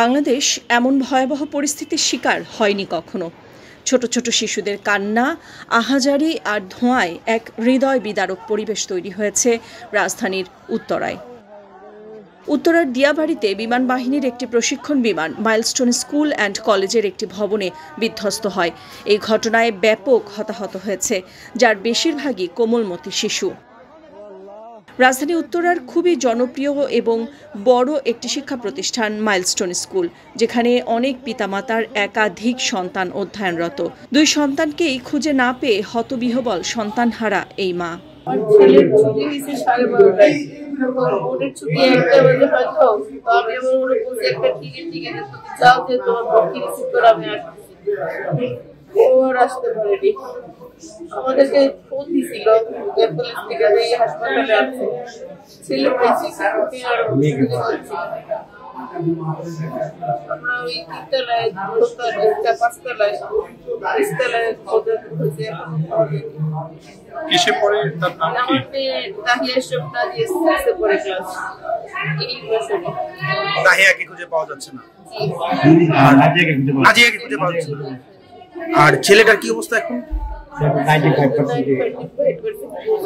বাংলাদেশ এমন ভয়াবহ পরিস্থিতির শিকার হয়নি কখনো। ছোট ছোট শিশুদের কান্না, আহাজারি আর ধোঁয়ায় এক হৃদয় বিদারক পরিবেশ তৈরি হয়েছে রাজধানীর উত্তরায়। উত্তরার দিয়াবাড়িতে বিমান বাহিনীর একটি প্রশিক্ষণ বিমান মাইলস্টোন স্কুল অ্যান্ড কলেজের একটি ভবনে বিধ্বস্ত হয়। এই ঘটনায় ব্যাপক হতাহত হয়েছে, যার বেশিরভাগই কোমলমতি শিশু। রাজধানী উত্তরার খুবই জনপ্রিয় এবং বড় একটি শিক্ষা প্রতিষ্ঠান মাইলস্টোন স্কুল, যেখানে অনেক পিতামাতার একাধিক সন্তান অধ্যয়নরত। দুই সন্তানকেই খুঁজে না পেয়ে হতবিহ্বল সন্তানহারা এই মা। আমাদেরকে ফোন দিছিল হাসপাতালে আছে ছেলে আমরা ওই তিনতলায় পাঁচতলায় কিসে পড়ে তার নাম কি? তাহিয়াকে খুঁজে পাওয়া যাচ্ছে না। নাজিয়াকে খুঁজে পাওয়া যাচ্ছে না। আর ছেলেটার কি অবস্থা এখন?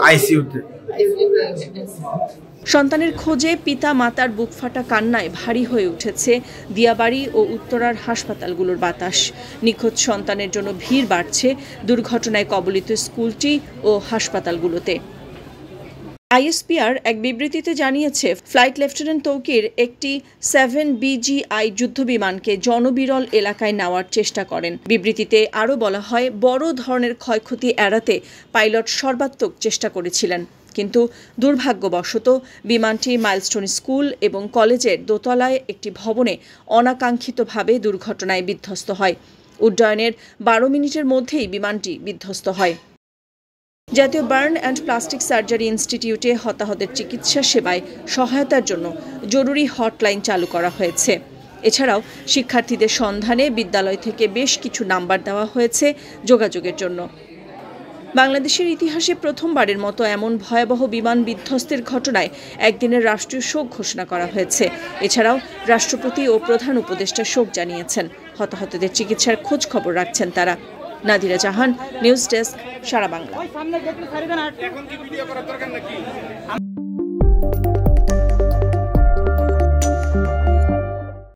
আইসিইউতে। সন্তানের খোঁজে পিতা মাতার বুকফাটা কান্নায় ভারী হয়ে উঠেছে দিয়াবাড়ি ও উত্তরার হাসপাতালগুলোর বাতাস। নিখোঁজ সন্তানের জন্য ভিড় বাড়ছে দুর্ঘটনায় কবলিত স্কুলটি ও হাসপাতালগুলোতে। আইএসপিআর এক বিবৃতিতে জানিয়েছে, ফ্লাইট লেফটেন্যান্ট তৌকির একটি 7BGI যুদ্ধবিমানকে জনবিরল এলাকায় নেওয়ার চেষ্টা করেন। বিবৃতিতে আরও বলা হয়, বড় ধরনের ক্ষয়ক্ষতি এড়াতে পাইলট সর্বাত্মক চেষ্টা করেছিলেন, কিন্তু দুর্ভাগ্যবশত বিমানটি মাইলস্টোন স্কুল এবং কলেজের দোতলায় একটি ভবনে অনাকাঙ্ক্ষিতভাবে দুর্ঘটনায় বিধ্বস্ত হয়। উড্ডয়নের 12 মিনিটের মধ্যেই বিমানটি বিধ্বস্ত হয়। জাতীয় বার্ন অ্যান্ড প্লাস্টিক সার্জারি ইনস্টিটিউটে হতাহতের চিকিৎসা সেবায় সহায়তার জন্য জরুরি হটলাইন চালু করা হয়েছে। এছাড়াও শিক্ষার্থীদের সন্ধানে বিদ্যালয় থেকে বেশ কিছু নাম্বার দেওয়া হয়েছে যোগাযোগের জন্য। বাংলাদেশের ইতিহাসে প্রথমবারের মতো এমন ভয়াবহ বিমান বিধ্বস্তের ঘটনায় একদিনের রাষ্ট্রীয় শোক ঘোষণা করা হয়েছে। এছাড়াও রাষ্ট্রপতি ও প্রধান উপদেষ্টা শোক জানিয়েছেন। হতাহতদের চিকিৎসার খোঁজ খবর রাখছেন তারা। নাদিরা জাহান, নিউজ ডেস্ক, সারা বাংলা।